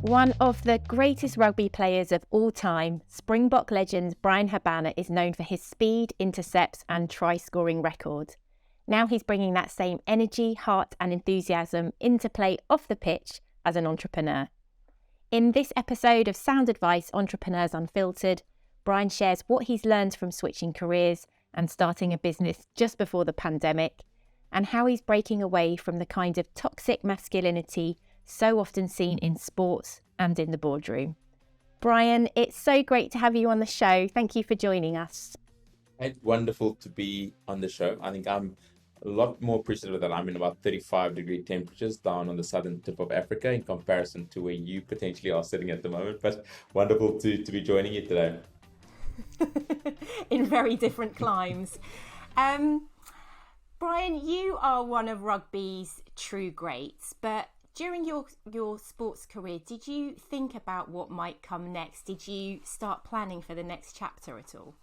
One of the greatest rugby players of all time, Springbok legend Bryan Habana is known for his speed, intercepts and try-scoring record. Now he's bringing that same energy, heart and enthusiasm into play off the pitch as an entrepreneur. In this episode of Sound Advice Entrepreneurs Unfiltered, Bryan shares what he's learned from switching careers and starting a business just before the pandemic, and how he's breaking away from the kind of toxic masculinity so often seen in sports and in the boardroom. Bryan, it's so great to have you on the show. Thank you for joining us. It's wonderful to be on the show. I think I'm a lot more appreciative that I'm in about 35-degree temperatures down on the southern tip of Africa in comparison to where you potentially are sitting at the moment. But wonderful to be joining you today. In very different climes. Bryan, you are one of rugby's true greats, but during your sports career, did you think about what might come next? Did you start planning for the next chapter at all?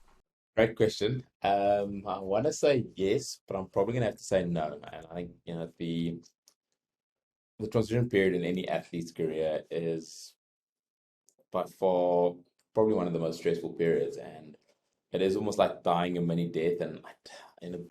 Great question. I want to say yes, but I'm probably going to have to say no. And I think, the transition period in any athlete's career is by far probably one of the most stressful periods. And it is almost like dying a mini death. And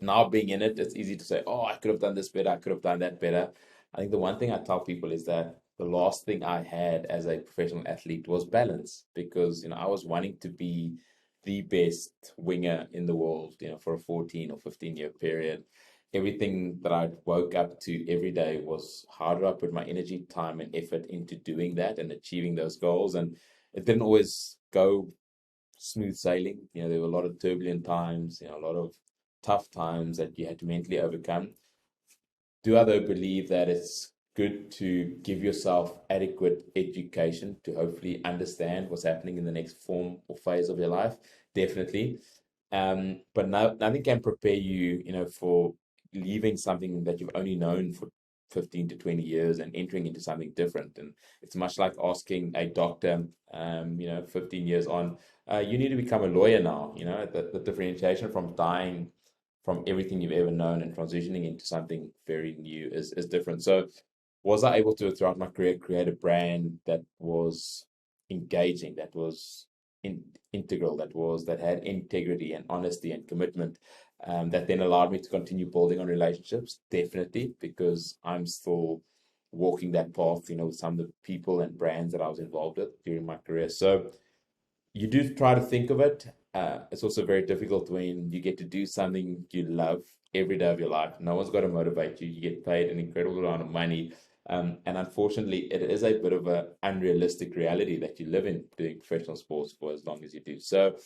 now being in it, it's easy to say, oh, I could have done this better. I could have done that better. I think the one thing I tell people is that the last thing I had as a professional athlete was balance, because I was wanting to be the best winger in the world, for a 14 or 15-year period. Everything that I woke up to every day was, how do I put my energy, time, and effort into doing that and achieving those goals? And it didn't always go smooth sailing. There were a lot of turbulent times, a lot of tough times that you had to mentally overcome. Do I, though, believe that it's good to give yourself adequate education to hopefully understand what's happening in the next form or phase of your life? Definitely. But nothing can prepare you, for leaving something that you've only known for 15 to 20 years and entering into something different. And it's much like asking a doctor, 15 years on, you need to become a lawyer now. The differentiation from dying from everything you've ever known and transitioning into something very new is different. So was I able to, throughout my career, create a brand that was engaging, that was integral, that had integrity and honesty and commitment, that then allowed me to continue building on relationships? Definitely, because I'm still walking that path, with some of the people and brands that I was involved with during my career. So you do try to think of it. It's also very difficult when you get to do something you love every day of your life. No one's got to motivate you. You get paid an incredible amount of money. And unfortunately, it is a bit of an unrealistic reality that you live in doing professional sports for as long as you do. So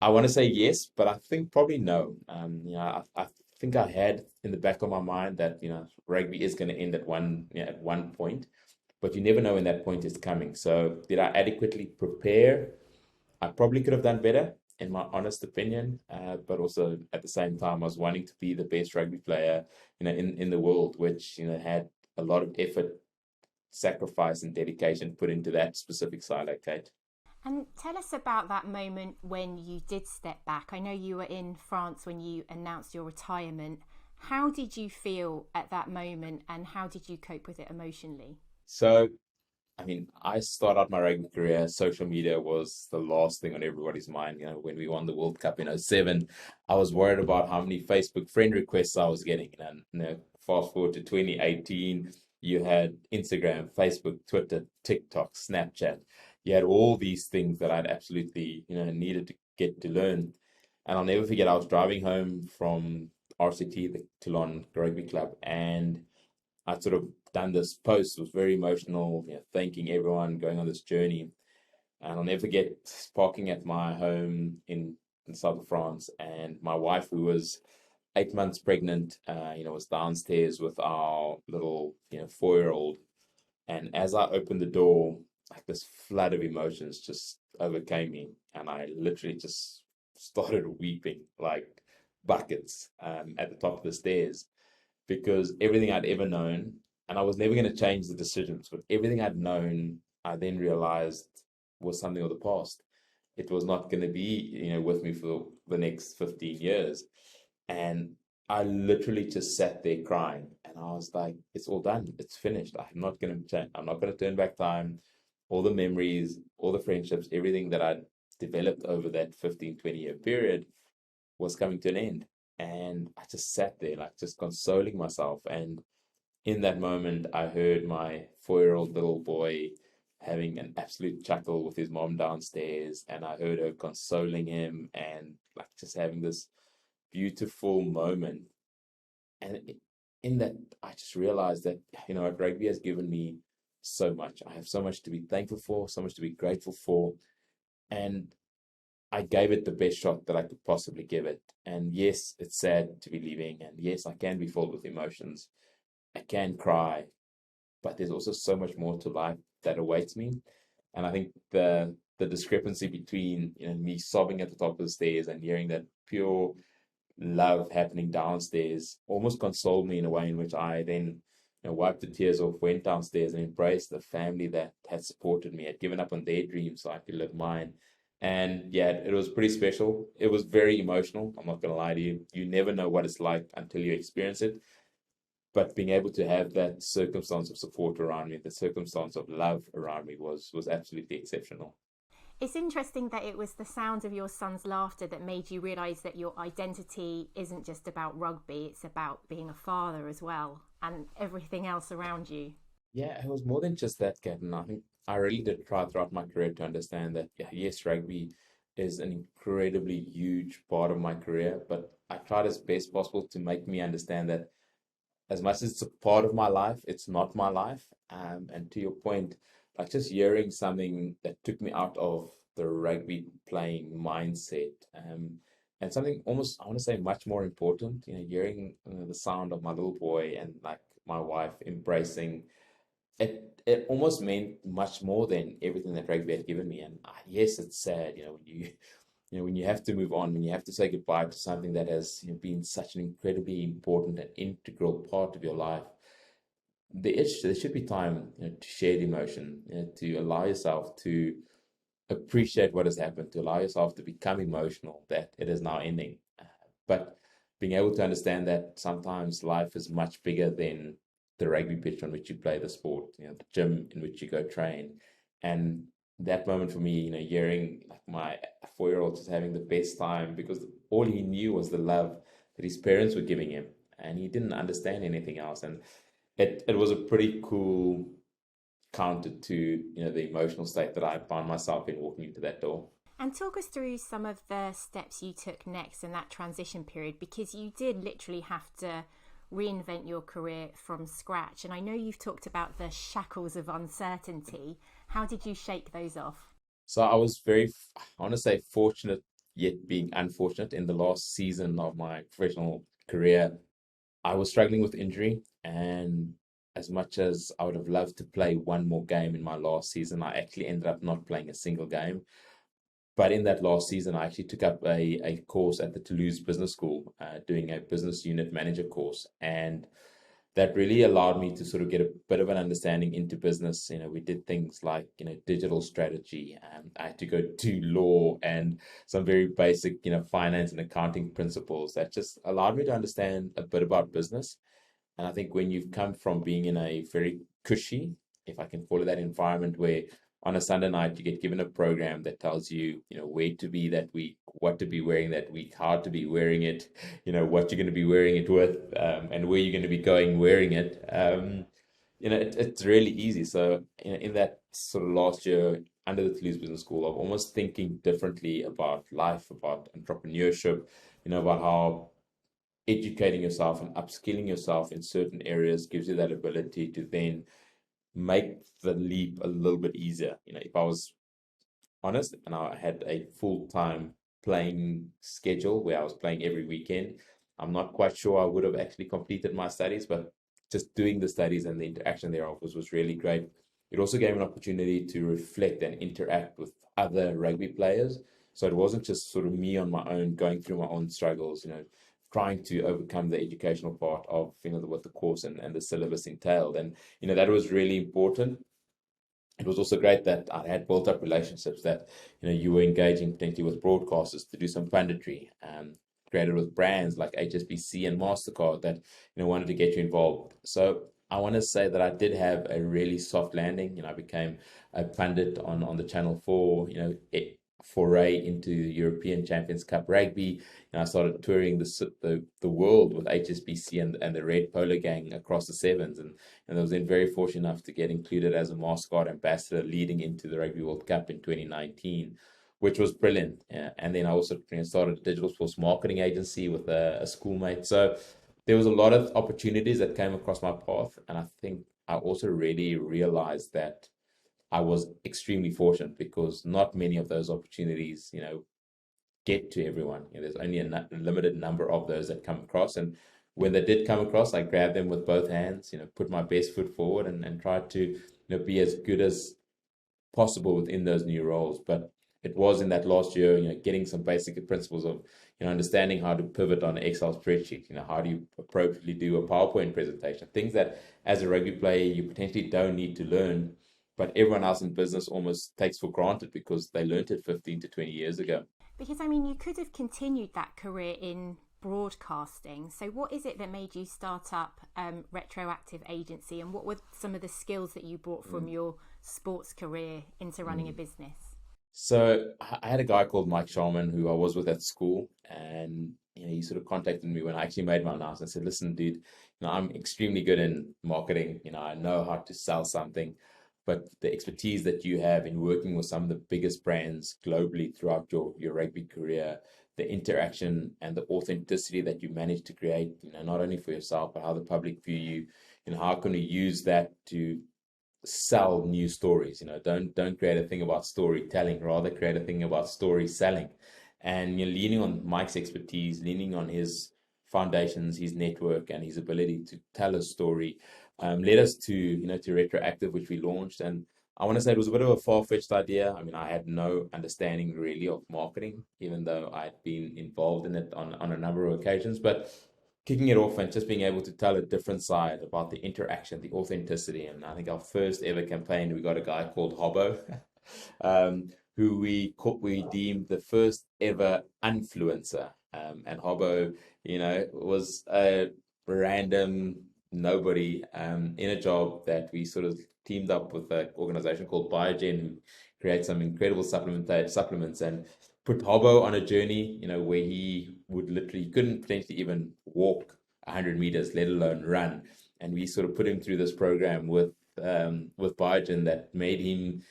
I want to say yes, but I think probably no. I think I had in the back of my mind that, rugby is going to end at one point, but you never know when that point is coming. So did I adequately prepare? I probably could have done better, in my honest opinion, but also at the same time, I was wanting to be the best rugby player, in the world, which, had a lot of effort, sacrifice, and dedication put into that specific silo, Kate. And tell us about that moment when you did step back. I know you were in France when you announced your retirement. How did you feel at that moment and how did you cope with it emotionally? So, I started out my rugby career. Social media was the last thing on everybody's mind. When we won the World Cup in '07, I was worried about how many Facebook friend requests I was getting. And fast forward to 2018, you had Instagram, Facebook, Twitter, TikTok, Snapchat. You had all these things that I'd absolutely, needed to get to learn. And I'll never forget, I was driving home from RCT, the Toulon Rugby Club, and I'd sort of done this post. It was very emotional, thanking everyone, going on this journey. And I'll never forget parking at my home in the south of France, and my wife, who was 8 months pregnant, was downstairs with our little, 4-year-old. And as I opened the door, like this flood of emotions just overcame me, and I literally just started weeping like buckets at the top of the stairs, because everything I'd ever known, and I was never going to change the decisions, but everything I'd known, I then realized was something of the past. It was not going to be, with me for the next 15 years. And I literally just sat there crying, and I was like, it's all done. It's finished. I'm not going to change. I'm not going to turn back time. all the memories, all the friendships, everything that I'd developed over that 15, 20-year period was coming to an end. And I just sat there, like just consoling myself. And in that moment, I heard my 4-year-old little boy having an absolute chuckle with his mom downstairs, and I heard her consoling him and like just having this beautiful moment. And in that, I just realized that, rugby has given me so much. I have so much to be thankful for, so much to be grateful for. And I gave it the best shot that I could possibly give it. And yes, it's sad to be leaving. And yes, I can be filled with emotions. I can cry, but there's also so much more to life that awaits me. And I think the discrepancy between me sobbing at the top of the stairs and hearing that pure love happening downstairs almost consoled me in a way in which I then wiped the tears off, went downstairs and embraced the family that had supported me, had given up on their dreams so I could live mine. And yeah, it was pretty special. It was very emotional. I'm not going to lie to you. You never know what it's like until you experience it. But being able to have that circumstance of support around me, the circumstance of love around me was absolutely exceptional. It's interesting that it was the sound of your son's laughter that made you realise that your identity isn't just about rugby, it's about being a father as well and everything else around you. Yeah, it was more than just that, Kevin. I think I really did try throughout my career to understand that, yeah, yes, rugby is an incredibly huge part of my career, but I tried as best possible to make me understand that as much as it's a part of my life, it's not my life. And to your point, like just hearing something that took me out of the rugby playing mindset, and something almost, I want to say, much more important, hearing the sound of my little boy and like my wife embracing it, it almost meant much more than everything that rugby had given me. And yes, it's sad, when when you have to move on, when you have to say goodbye to something that has been such an incredibly important and integral part of your life. There should be time to share the emotion, to allow yourself to appreciate what has happened, to allow yourself to become emotional that it is now ending. But being able to understand that sometimes life is much bigger than the rugby pitch on which you play the sport, the gym in which you go train. And that moment for me, hearing like my 4-year-old just having the best time because all he knew was the love that his parents were giving him, and he didn't understand anything else. And it was a pretty cool counter to the emotional state that I found myself in walking into that door. And talk us through some of the steps you took next in that transition period, because you did literally have to reinvent your career from scratch. And I know you've talked about the shackles of uncertainty. How did you shake those off? So I was very, I want to say, fortunate, yet being unfortunate in the last season of my professional career. I was struggling with injury, and as much as I would have loved to play one more game in my last season, I actually ended up not playing a single game. But in that last season, I actually took up a course at the Toulouse Business School, doing a business unit manager course. And that really allowed me to sort of get a bit of an understanding into business. We did things like, digital strategy. I had to go to law and some very basic, finance and accounting principles that just allowed me to understand a bit about business. And I think when you've come from being in a very cushy, if I can call it that, environment where on a Sunday night you get given a program that tells you, where to be that week, what to be wearing that week, how to be wearing it, what you're going to be wearing it with, and where you're going to be going wearing it. It's really easy. So in that sort of last year under the Toulouse Business School, of almost thinking differently about life, about entrepreneurship, about how educating yourself and upskilling yourself in certain areas gives you that ability to then make the leap a little bit easier. If I was honest and I had a full-time playing schedule where I was playing every weekend, I'm not quite sure I would have actually completed my studies, but just doing the studies and the interaction thereof was really great. It also gave me an opportunity to reflect and interact with other rugby players. So it wasn't just sort of me on my own going through my own struggles, trying to overcome the educational part of, what the course and the syllabus entailed. And, that was really important. It was also great that I had built up relationships that, you were engaging potentially with broadcasters to do some punditry, created with brands like HSBC and MasterCard that, wanted to get you involved. So I want to say that I did have a really soft landing. I became a pundit on the Channel 4, foray into European Champions Cup rugby. I started touring the world with HSBC and the Red Polo Gang across the sevens. And I was then very fortunate enough to get included as a mascot ambassador leading into the Rugby World Cup in 2019, which was brilliant. Yeah. And then I also started a digital sports marketing agency with a schoolmate. So there was a lot of opportunities that came across my path. And I think I also really realized that I was extremely fortunate because not many of those opportunities, get to everyone. There's only a limited number of those that come across. And when they did come across, I grabbed them with both hands, put my best foot forward and tried to, be as good as possible within those new roles. But it was in that last year, getting some basic principles of, understanding how to pivot on an Excel spreadsheet, how do you appropriately do a PowerPoint presentation, things that as a rugby player, you potentially don't need to learn, but everyone else in business almost takes for granted because they learned it 15 to 20 years ago. Because, I mean, you could have continued that career in broadcasting. So what is it that made you start up Retroactive Agency, and what were some of the skills that you brought from your sports career into running a business? So I had a guy called Mike Sharman who I was with at school, and he sort of contacted me when I actually made my announcement. I said, "Listen, dude, I'm extremely good in marketing. I know how to sell something, but the expertise that you have in working with some of the biggest brands globally throughout your rugby career, the interaction and the authenticity that you manage to create, not only for yourself but how the public view you, how can we use that to sell new stories. Don't create a thing about storytelling, rather create a thing about story selling." And you're leaning on Mike's expertise, leaning on his foundations, his network, and his ability to tell a story, led us to Retroactive, which we launched. And I want to say it was a bit of a far-fetched idea. I mean, I had no understanding really of marketing, even though I'd been involved in it on a number of occasions. But kicking it off and just being able to tell a different side about the interaction, the authenticity. And I think our first ever campaign, we got a guy called Hobbo, who we deemed the first ever influencer. And Hobbo, was a random nobody in a job that we sort of teamed up with an organization called Biogen, who creates some incredible supplements, and put Hobo on a journey, where he couldn't potentially even walk 100 meters, let alone run. And we sort of put him through this program with Biogen that made him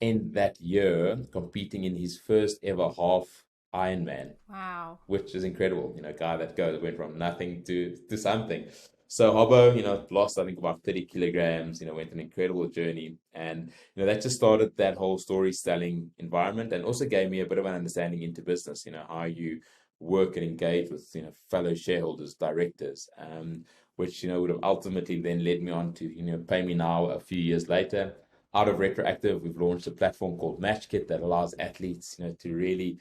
end that year competing in his first ever half Ironman. Wow. Which is incredible. A guy that went from nothing to something. So Hobo, lost, I think, about 30 kilograms, went an incredible journey. And, that just started that whole story selling environment, and also gave me a bit of an understanding into business, how you work and engage with, fellow shareholders, directors, which, would have ultimately then led me on to, Pay Me Now a few years later. Out of Retroactive, we've launched a platform called MatchKit that allows athletes, to really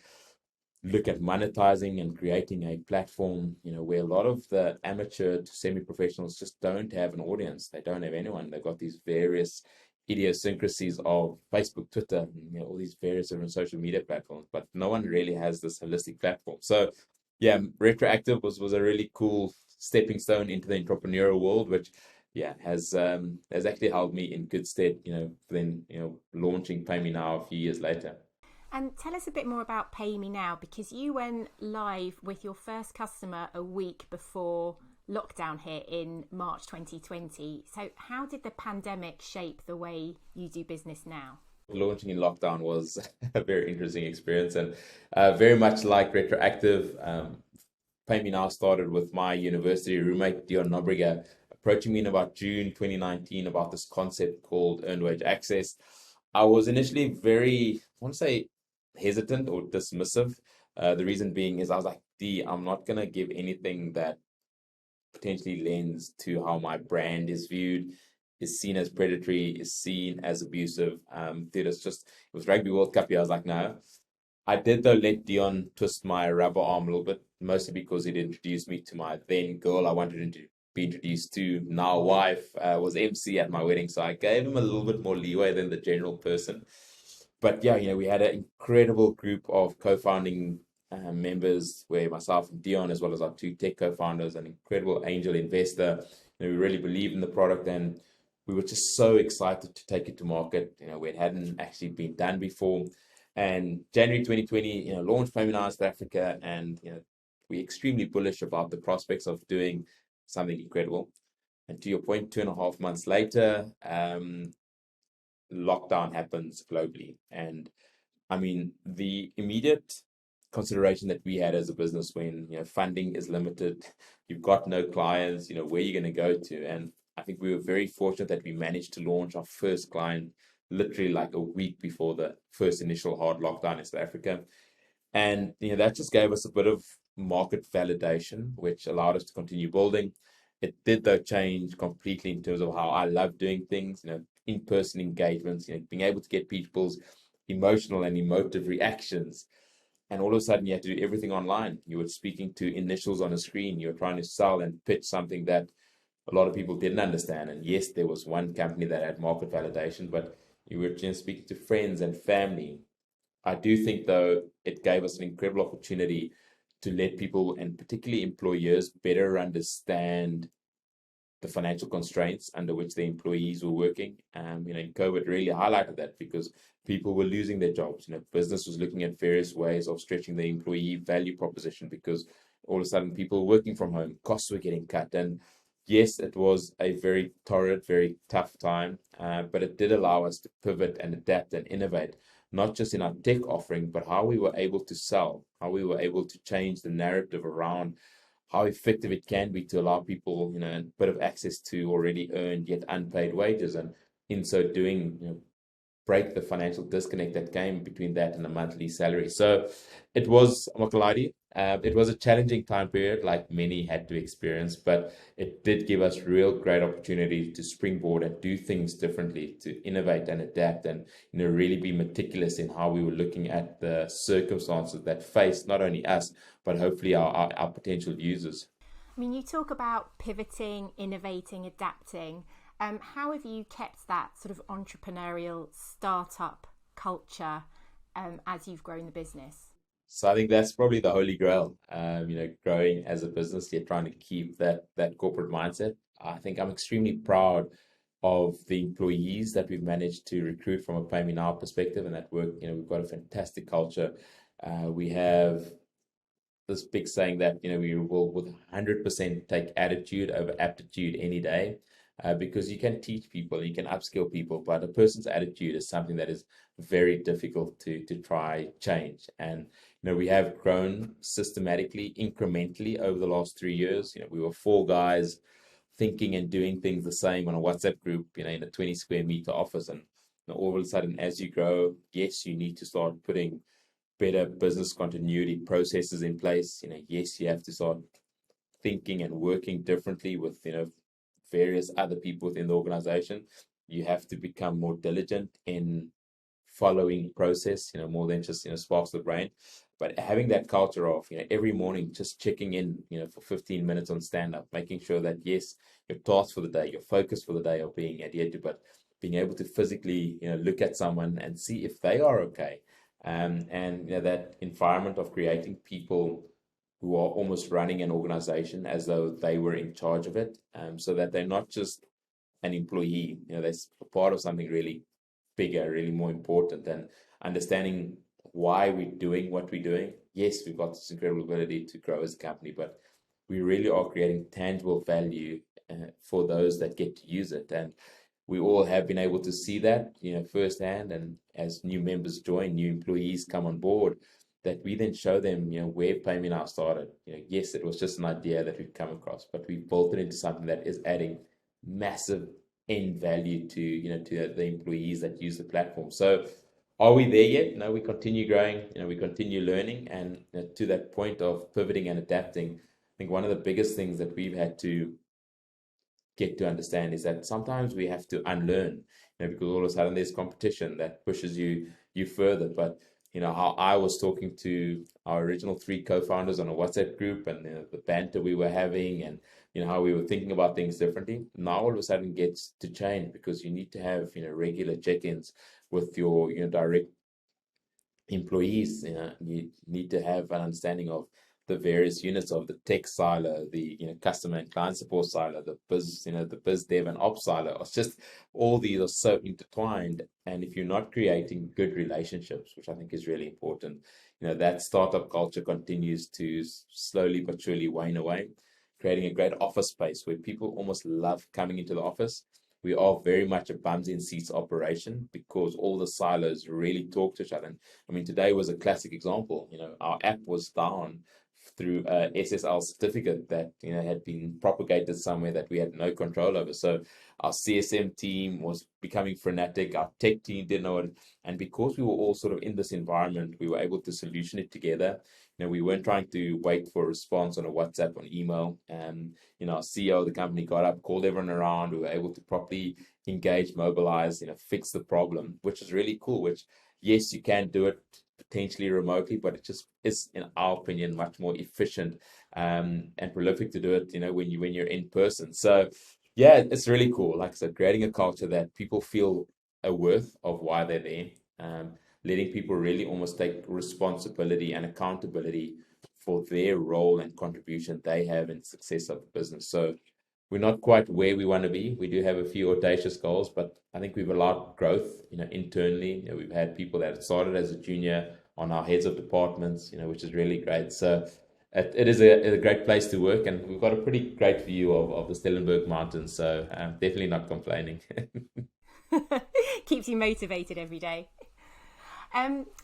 look at monetizing and creating a platform, where a lot of the amateur to semi-professionals just don't have an audience. They don't have anyone. They've got these various idiosyncrasies of Facebook, Twitter, and, all these various different social media platforms, but no one really has this holistic platform. So yeah, Retroactive was a really cool stepping stone into the entrepreneurial world, which has actually held me in good stead, then, launching Pay Me Now a few years later. And tell us a bit more about Pay Me Now, because you went live with your first customer a week before lockdown hit in March 2020. So how did the pandemic shape the way you do business now? Launching in lockdown was a very interesting experience, and very much like Retroactive, Pay Me Now started with my university roommate, Dion Nobriga, approaching me in about June 2019 about this concept called earned wage access. I was initially very, I want to say, hesitant or dismissive. The reason being is I was like, I'm not going to give anything that potentially lends to how my brand is viewed, is seen as predatory, is seen as abusive. It was Rugby World Cup year. I was like, no. I did, though, let Dion twist my rubber arm a little bit, mostly because he'd introduced me to my then girl I wanted to be introduced to, now wife, was MC at my wedding. So I gave him a little bit more leeway than the general person. But yeah, we had an incredible group of co-founding members, where myself and Dion, as well as our two tech co-founders, an incredible angel investor, we really believe in the product, and we were just so excited to take it to market, where it hadn't actually been done before. And January 2020, launched Payment Now South Africa, and we're extremely bullish about the prospects of doing something incredible. And to your point, 2.5 months later, lockdown happens globally. And I mean, the immediate consideration that we had as a business when funding is limited, you've got no clients, where you're going to go to. And I think we were very fortunate that we managed to launch our first client literally like a week before the first initial hard lockdown in South Africa. And that just gave us a bit of market validation, which allowed us to continue building. It did, though, change completely in terms of how I love doing things, in-person engagements, being able to get people's emotional and emotive reactions. And all of a sudden, you had to do everything online. You were speaking to initials on a screen. You were trying to sell and pitch something that a lot of people didn't understand. And yes, there was one company that had market validation, but you were just speaking to friends and family. I do think, though, it gave us an incredible opportunity to let people, and particularly employers, better understand the financial constraints under which the employees were working. COVID really highlighted that, because people were losing their jobs. Business was looking at various ways of stretching the employee value proposition, because all of a sudden people were working from home, costs were getting cut. And yes, it was a very torrid, very tough time, but it did allow us to pivot and adapt and innovate, not just in our tech offering, but how we were able to sell, how we were able to change the narrative around how effective it can be to allow people, a bit of access to already earned yet unpaid wages, and in so doing, break the financial disconnect that came between that and a monthly salary. So it was, I'm not gonna lie to you, it was a challenging time period, like many had to experience, but it did give us real great opportunity to springboard and do things differently, to innovate and adapt, and really be meticulous in how we were looking at the circumstances that faced not only us, but hopefully our potential users. I mean, you talk about pivoting, innovating, adapting. How have you kept that sort of entrepreneurial startup culture as you've grown the business? So I think that's probably the holy grail. Growing as a business, you're trying to keep that corporate mindset. I think I'm extremely proud of the employees that we've managed to recruit from a Pay Me Now perspective, and that work. We've got a fantastic culture. We have this big saying that we will with 100% take attitude over aptitude any day, because you can teach people, you can upskill people, but a person's attitude is something that is very difficult to try change. And we have grown systematically, incrementally over the last 3 years. We were 4 guys thinking and doing things the same on a WhatsApp group, in a 20 square meter office. And all of a sudden, as you grow, yes, you need to start putting better business continuity processes in place. Yes, you have to start thinking and working differently with, various other people within the organization. You have to become more diligent in following process, more than just, sparks the brain. But having that culture of, every morning just checking in, for 15 minutes on stand up, making sure that, yes, your tasks for the day, your focus for the day are being adhered to, but being able to physically, look at someone and see if they are okay. And that environment of creating people who are almost running an organization as though they were in charge of it, so that they're not just an employee, they're a part of something really bigger, really more important, and understanding why we're doing what we're doing. Yes, we've got this incredible ability to grow as a company, but we really are creating tangible value for those that get to use it. And we all have been able to see that, firsthand. And as new members join, new employees come on board, that we then show them, where Pay Me Now started. Yes, it was just an idea that we've come across, but we've built it into something that is adding massive end value to the employees that use the platform. So are we there yet? No, we continue growing, we continue learning. And to that point of pivoting and adapting, I think one of the biggest things that we've had to get to understand is that sometimes we have to unlearn, because all of a sudden there's competition that pushes you further. But how I was talking to our original 3 co-founders on a WhatsApp group, and the banter we were having, and how we were thinking about things differently, now all of a sudden gets to change, because you need to have regular check-ins with your direct employees, you need to have an understanding of the various units of the tech silo, the customer and client support silo, the biz, the biz dev and ops silo. It's just all these are so intertwined. And if you're not creating good relationships, which I think is really important, that startup culture continues to slowly but surely wane away, creating a great office space where people almost love coming into the office. We are very much a bums in seats operation because all the silos really talk to each other. And I mean, today was a classic example. Our app was down through a SSL certificate that had been propagated somewhere that we had no control over. So our CSM team was becoming frenetic. Our tech team didn't know it, and because we were all sort of in this environment, we were able to solution it together. We weren't trying to wait for a response on a WhatsApp, on email. And our CEO of the company got up, called everyone around. We were able to properly engage, mobilize, fix the problem, which is really cool. Which, yes, you can do it potentially remotely, but it just is, in our opinion, much more efficient and prolific to do it, when you're in person. So yeah, it's really cool. Like I said, creating a culture that people feel a worth of why they're there. Letting people really almost take responsibility and accountability for their role and contribution they have in the success of the business. So we're not quite where we want to be. We do have a few audacious goals, but I think we've allowed growth, internally. We've had people that started as a junior on our heads of departments, which is really great. So it is a great place to work, and we've got a pretty great view of the Stellenberg Mountains. So I'm definitely not complaining. Keeps you motivated every day.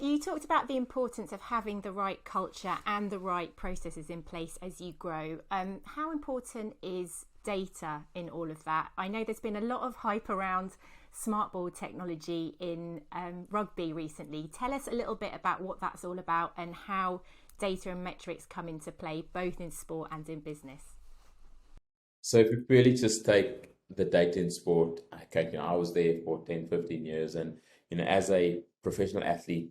You talked about the importance of having the right culture and the right processes in place as you grow. How important is data in all of that? I know there's been a lot of hype around smartboard technology in rugby recently. Tell us a little bit about what that's all about and how data and metrics come into play both in sport and in business. So if we really just take the data in sport, okay, I was there for 10, 15 years, and as a professional athlete,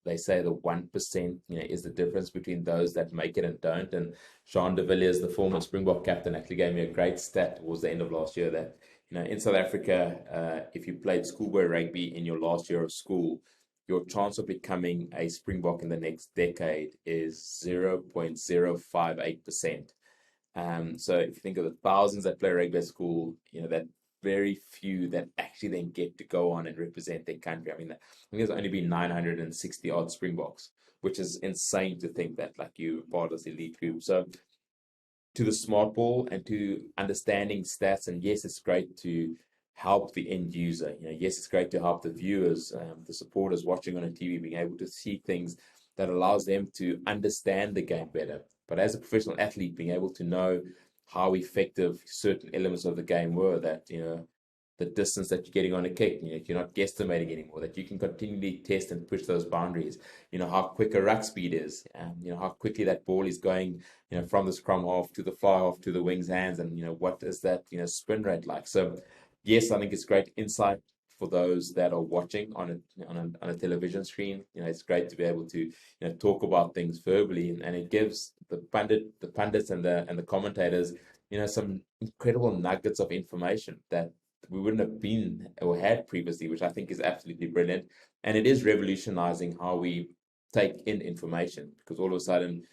they say the 1%, is the difference between those that make it and don't. And Jean de Villiers, the former Springbok captain, actually gave me a great stat towards the end of last year that, in South Africa, if you played schoolboy rugby in your last year of school, your chance of becoming a Springbok in the next decade is 0.058%. So if you think of the thousands that play rugby at school, that very few that actually then get to go on and represent their country. I mean, I think there's only been 960 odd Springboks, which is insane to think that like you part of the elite group. So to the smart ball and to understanding stats, and yes, it's great to help the end user. Yes, it's great to help the viewers, the supporters watching on a TV, being able to see things that allows them to understand the game better. But as a professional athlete, being able to know how effective certain elements of the game were, that, the distance that you're getting on a kick, you're not guesstimating anymore, that you can continually test and push those boundaries, how quick a ruck speed is, how quickly that ball is going, from the scrum half to the fly half to the wings hands, and, what is that, spin rate like. So yes, I think it's great insight for those that are watching on a television screen. It's great to be able to talk about things verbally, and it gives the pundits and the commentators some incredible nuggets of information that we wouldn't have been or had previously, which I think is absolutely brilliant. And it is revolutionizing how we take in information, because all of a sudden,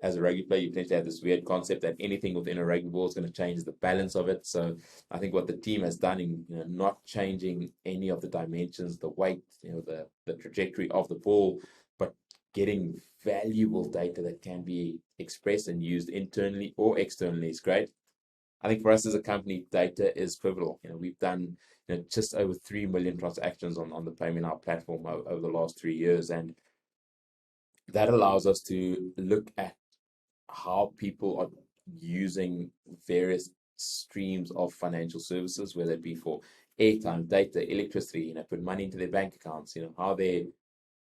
as a rugby player, you potentially have this weird concept that anything within a rugby ball is going to change the balance of it. So I think what the team has done in not changing any of the dimensions, the weight, the trajectory of the ball, but getting valuable data that can be expressed and used internally or externally is great. I think for us as a company, data is pivotal. We've done just over 3 million transactions on the PayMeNow platform over the last 3 years, and that allows us to look at how people are using various streams of financial services, whether it be for airtime, data, electricity, put money into their bank accounts, how their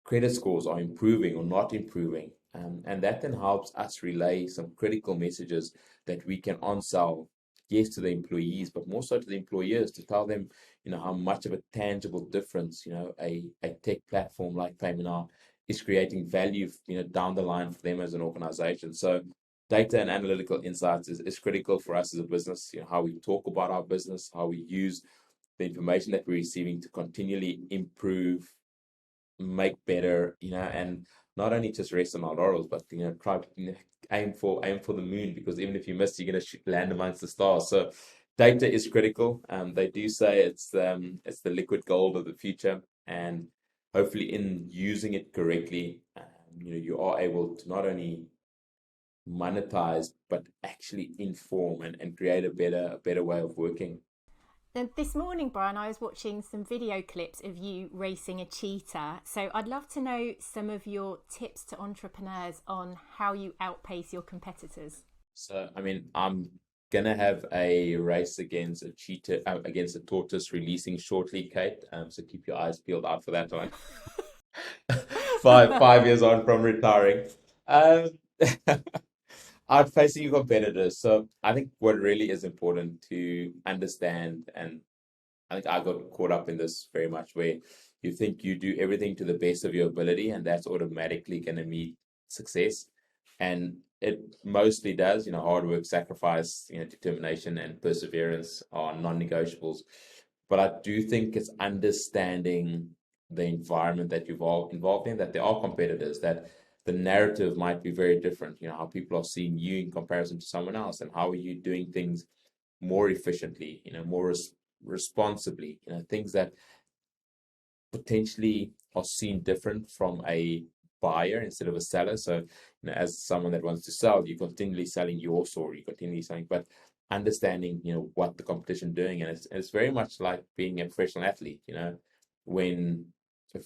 credit scores are improving or not improving. And that then helps us relay some critical messages that we can on-sell, yes, to the employees, but more so to the employers, to tell them, how much of a tangible difference, a tech platform like PayMeNow is creating value, down the line for them as an organization. So data and analytical insights is critical for us as a business, how we talk about our business, how we use the information that we're receiving to continually improve make better, and not only just rest on our laurels, but try, aim for the moon, because even if you miss, you're gonna land amongst the stars. So data is critical. They do say it's the liquid gold of the future, and hopefully in using it correctly, you are able to not only monetize but actually inform and create a better way of working. And this morning, Brian, I was watching some video clips of you racing a cheetah. So I'd love to know some of your tips to entrepreneurs on how you outpace your competitors. So, I mean, I'm gonna have a race against a cheetah, against a tortoise releasing shortly, Kate. So keep your eyes peeled out for that one. 5 years on from retiring. Um, Outpacing your competitors. So I think what really is important to understand, and I think I got caught up in this very much, where you think you do everything to the best of your ability, and that's automatically going to mean success. And it mostly does. Hard work, sacrifice, determination, and perseverance are non-negotiables. But I do think it's understanding the environment that you're involved in, that there are competitors, that the narrative might be very different. How people are seeing you in comparison to someone else, and how are you doing things more efficiently, more responsibly, things that potentially are seen different from a buyer instead of a seller. So, as someone that wants to sell, you're continually selling your story, you're continually selling, but understanding, what the competition doing. And it's very much like being a professional athlete, when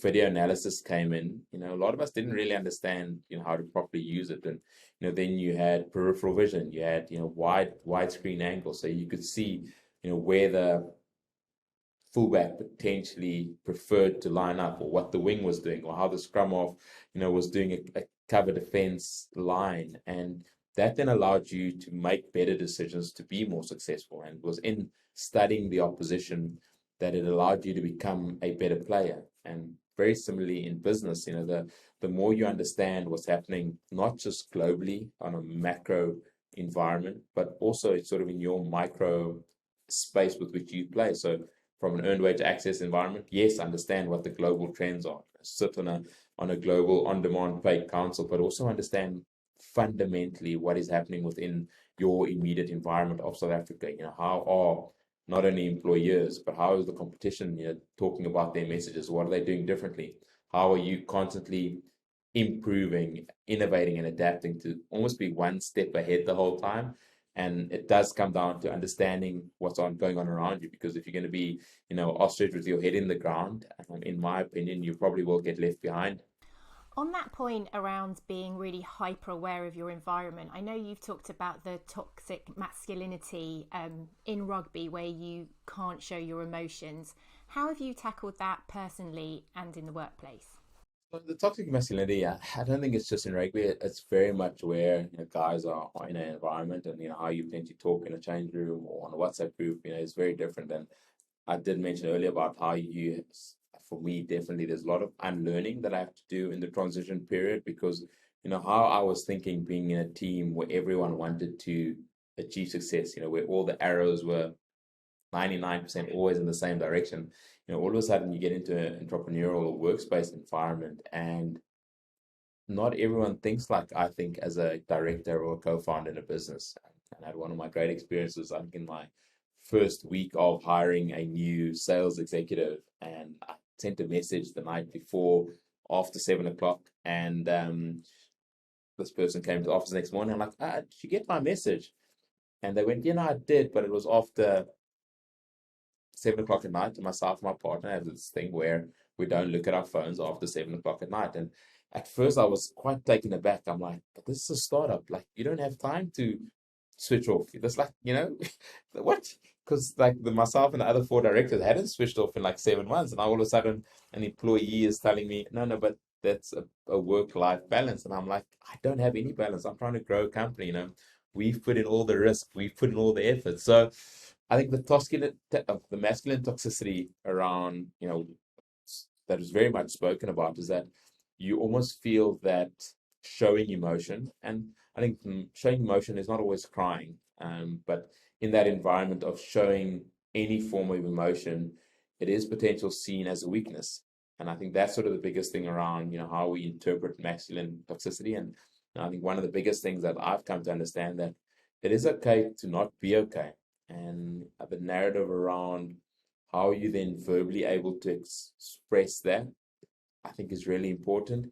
video analysis came in, a lot of us didn't really understand, how to properly use it. And, then you had peripheral vision, you had, widescreen angle. So you could see, where the fullback potentially preferred to line up, or what the wing was doing, or how the scrum half, was doing a cover defense line. And that then allowed you to make better decisions to be more successful. And it was in studying the opposition that it allowed you to become a better player. And very similarly in business, the more you understand what's happening, not just globally on a macro environment, but also sort of in your micro space with which you play. So from an earned wage access environment, yes, understand what the global trends are. Sit on a global on-demand paid council, but also understand fundamentally what is happening within your immediate environment of South Africa. How are not only employers, but how is the competition, talking about their messages? What are they doing differently? How are you constantly improving, innovating, and adapting to almost be one step ahead the whole time? And it does come down to understanding what's going on around you, because if you're going to be, ostrich with your head in the ground, in my opinion, you probably will get left behind. On that point around being really hyper aware of your environment, I know you've talked about the toxic masculinity in rugby, where you can't show your emotions. How have you tackled that personally and in the workplace? Well, the toxic masculinity, I don't think it's just in rugby. It's very much where, guys are in an environment, and how you potentially talk in a change room or on a WhatsApp group, is very different. And I did mention earlier about how for me, definitely, there's a lot of unlearning that I have to do in the transition period, because, how I was thinking being in a team where everyone wanted to achieve success, where all the arrows were 99% always in the same direction. All of a sudden you get into an entrepreneurial or workspace environment, and not everyone thinks like I think as a director or a co-founder in a business. And I had one of my great experiences, I think, in my first week of hiring a new sales executive, and I sent a message the night before after 7 o'clock, and this person came to the office the next morning. I'm like, did you get my message? And they went, I did, but it was after 7 o'clock at night. And myself and my partner have this thing where we don't look at our phones after 7 o'clock at night. And at first I was quite taken aback. I'm like, but this is a startup. Like, you don't have time to switch off. That's like, what? Because like myself and the other four directors hadn't switched off in like 7 months. And all of a sudden an employee is telling me, no, but that's a work-life balance. And I'm like, I don't have any balance. I'm trying to grow a company. We've put in all the risk, we've put in all the effort. So I think the masculine toxicity around, that is very much spoken about, is that you almost feel that showing emotion, and I think showing emotion is not always crying, but in that environment of showing any form of emotion, it is potential seen as a weakness. And I think that's sort of the biggest thing around, how we interpret masculine toxicity. And I think one of the biggest things that I've come to understand that it is okay to not be okay. And the narrative around how you then verbally able to express that, I think is really important.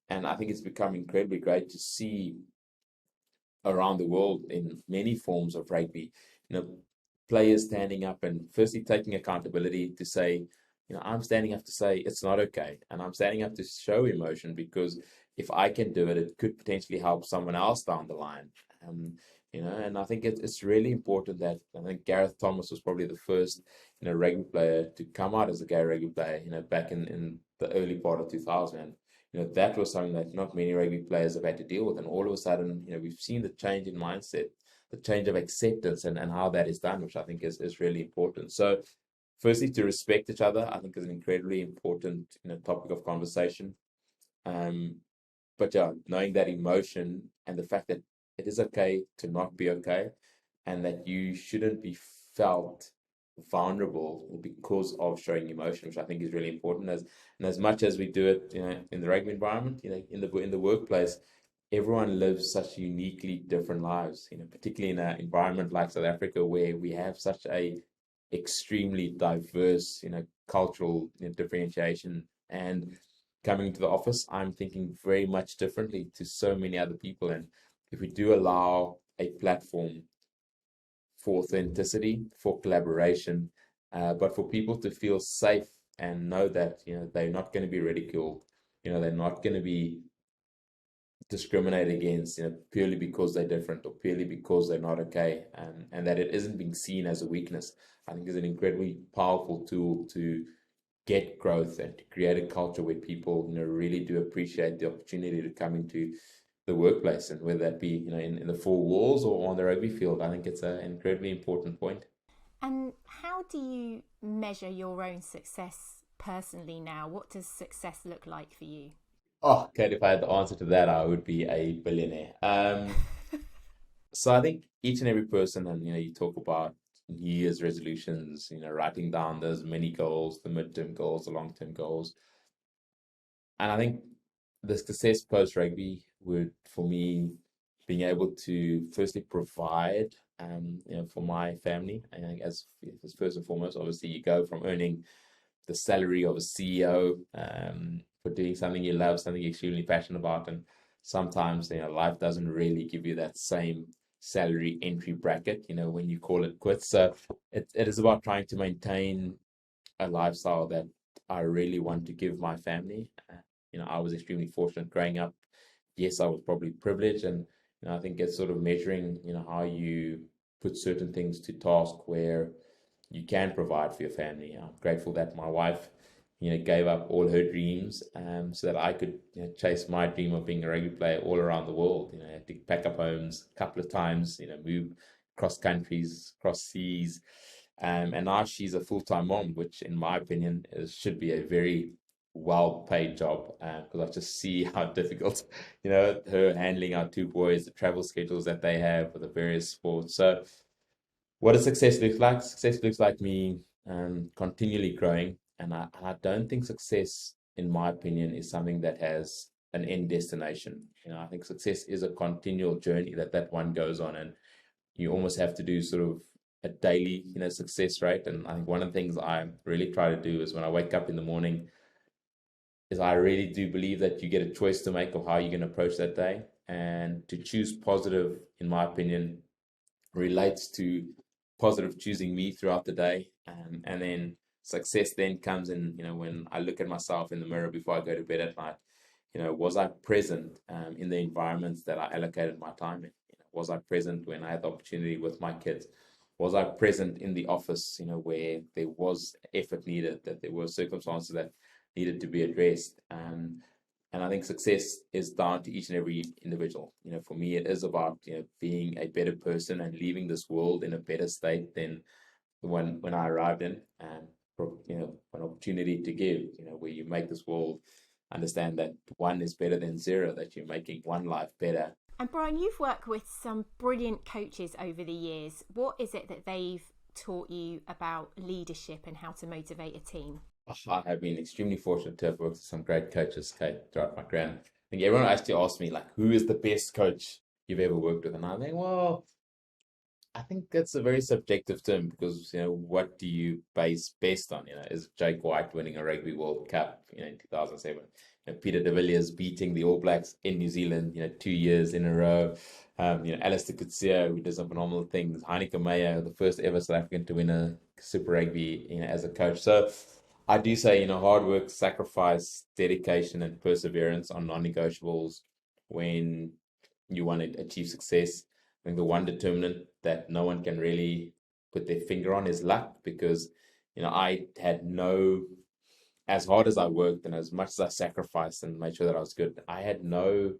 And I think it's become incredibly great to see around the world in many forms of rugby, players standing up and firstly taking accountability to say, I'm standing up to say it's not okay. And I'm standing up to show emotion because if I can do it, it could potentially help someone else down the line. Um, and I think it's really important that I think Gareth Thomas was probably the first, rugby player to come out as a gay rugby player, back in the early part of 2000. That was something that not many rugby players have had to deal with. And all of a sudden, we've seen the change in mindset, the change of acceptance and how that is done, which I think is really important. So firstly, to respect each other, I think is an incredibly important, topic of conversation. But yeah, knowing that emotion and the fact that it is okay to not be okay and that you shouldn't be felt vulnerable because of showing emotion, which I think is really important. As much as we do it, in the rugby environment, in the workplace, everyone lives such uniquely different lives. Particularly in an environment like South Africa, where we have such a extremely diverse, cultural, differentiation. And coming into the office, I'm thinking very much differently to so many other people. And if we do allow a platform for authenticity, for collaboration, but for people to feel safe and know that they're not going to be ridiculed, they're not going to be discriminated against, purely because they're different or purely because they're not okay, and that it isn't being seen as a weakness. I think is an incredibly powerful tool to get growth and to create a culture where people, really do appreciate the opportunity to come into the workplace, and whether that be, in the four walls or on the rugby field. I think it's an incredibly important point. And how do you measure your own success personally now? What does success look like for you? Oh, Kate, if I had the answer to that, I would be a billionaire. So I think each and every person, and you talk about New Year's resolutions, writing down those mini goals, the midterm goals, the long-term goals. And I think the success post rugby would, for me, being able to firstly provide, for my family. I think as first and foremost, obviously you go from earning the salary of a CEO, for doing something you love, something you're extremely passionate about, and sometimes life doesn't really give you that same salary entry bracket. When you call it quits. So it is about trying to maintain a lifestyle that I really want to give my family. I was extremely fortunate growing up. Yes, I was probably privileged, and I think it's sort of measuring, how you put certain things to task where you can provide for your family. I'm grateful that my wife, gave up all her dreams, so that I could, chase my dream of being a rugby player all around the world. I had to pack up homes a couple of times, move cross countries, cross seas, and now she's a full-time mom, which in my opinion should be a very well-paid job, because I just see how difficult, her handling our two boys, the travel schedules that they have for the various sports. So what does success look like? Success looks like me, continually growing. And I don't think success, in my opinion, is something that has an end destination. I think success is a continual journey that one goes on, and you almost have to do sort of a daily, success rate. And I think one of the things I really try to do is when I wake up in the morning, is I really do believe that you get a choice to make of how you're going to approach that day. And to choose positive, in my opinion, relates to positive choosing me throughout the day. And then success then comes in, when I look at myself in the mirror before I go to bed at night. Was I present, in the environments that I allocated my time in? Was I present when I had the opportunity with my kids? Was I present in the office, where there was effort needed, that there were circumstances that needed to be addressed? And I think success is down to each and every individual. For me, it is about, being a better person and leaving this world in a better state than when I arrived in. And an opportunity to give, where you make this world understand that one is better than zero, that you're making one life better. And Bryan, you've worked with some brilliant coaches over the years. What is it that they've taught you about leadership and how to motivate a team? I have been extremely fortunate to have worked with some great coaches, Kate, throughout my career. I think everyone actually asks me, like, who is the best coach you've ever worked with? And I think, well, I think that's a very subjective term because, what do you base based on? Is Jake White winning a Rugby World Cup, in 2007? Peter de Villiers beating the All Blacks in New Zealand, 2 years in a row. Alistair Coetzee, who does some phenomenal things. Heineke Meyer, the first ever South African to win a Super Rugby, as a coach. So I do say, hard work, sacrifice, dedication, and perseverance are non-negotiables when you want to achieve success. I think the one determinant that no one can really put their finger on is luck because, I had no, as hard as I worked and as much as I sacrificed and made sure that I was good, I had no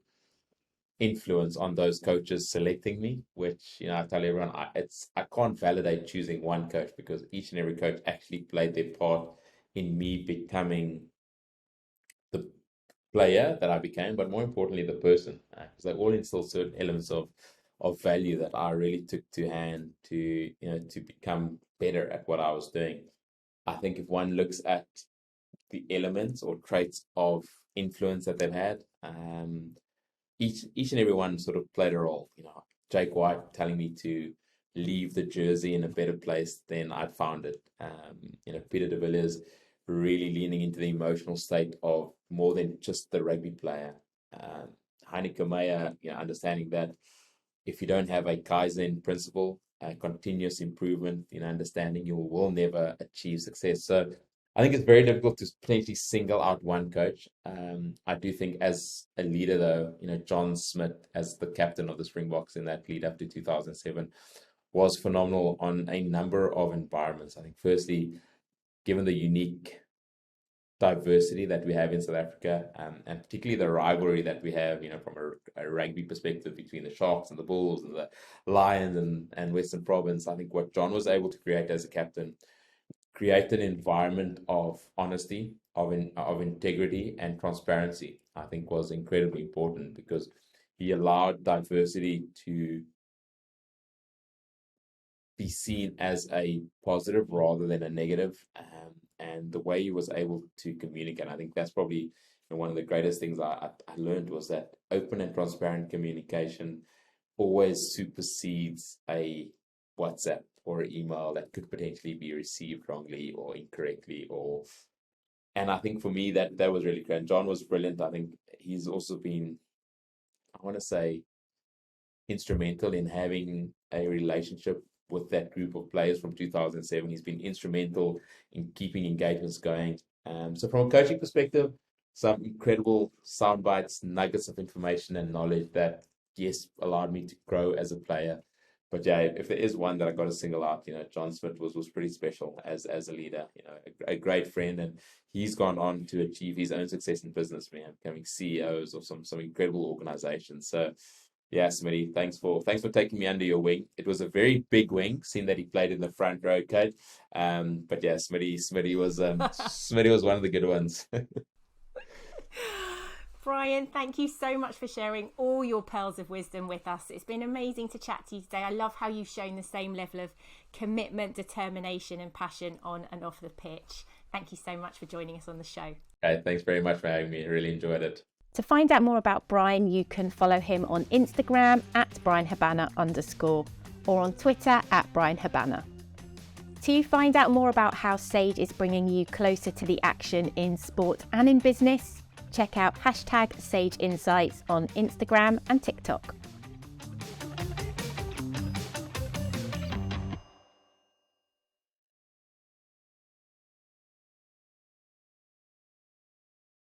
influence on those coaches selecting me, which, I tell everyone, I can't validate choosing one coach because each and every coach actually played their part in me becoming the player that I became, but more importantly, the person, because they all instilled certain elements of value that I really took to hand to become better at what I was doing. I think if one looks at the elements or traits of influence that they've had, each and every one sort of played a role. Jake White telling me to leave the jersey in a better place than I'd found it. Peter de Villiers really leaning into the emotional state of more than just the rugby player. Heineke Meyer, understanding that if you don't have a Kaizen principle, a continuous improvement, understanding, you will never achieve success. So I think it's very difficult to potentially single out one coach. I do think as a leader, though, John Smith as the captain of the Springboks in that lead up to 2007 was phenomenal on a number of environments. I think firstly, given the unique diversity that we have in South Africa, and particularly the rivalry that we have, from a rugby perspective between the Sharks and the Bulls and the Lions and Western Province. I think what John was able to create as a captain, create an environment of honesty, of integrity and transparency, I think was incredibly important because he allowed diversity to be seen as a positive rather than a negative. And the way he was able to communicate, I think that's probably one of the greatest things I learned was that open and transparent communication always supersedes a WhatsApp or an email that could potentially be received wrongly or incorrectly. And I think for me that was really great. John was brilliant. I think he's also been, I want to say, instrumental in having a relationship with that group of players from 2007. He's been instrumental in keeping engagements going. So from a coaching perspective, some incredible sound bites, nuggets of information and knowledge that, yes, allowed me to grow as a player. But yeah, if there is one that I got to single out, John Smith was pretty special as a leader, a great friend, and he's gone on to achieve his own success in business, man, becoming CEOs of some incredible organizations. So yeah, Smitty, thanks for taking me under your wing. It was a very big wing, seeing that he played in the front row, Kate. But yeah, Smitty was Smitty was one of the good ones. Bryan, thank you so much for sharing all your pearls of wisdom with us. It's been amazing to chat to you today. I love how you've shown the same level of commitment, determination and passion on and off the pitch. Thank you so much for joining us on the show. Okay, thanks very much for having me. I really enjoyed it. To find out more about Bryan, you can follow him on Instagram @BryanHabana_ or on Twitter @BryanHabana. To find out more about how Sage is bringing you closer to the action in sport and in business, check out #SageInsights on Instagram and TikTok.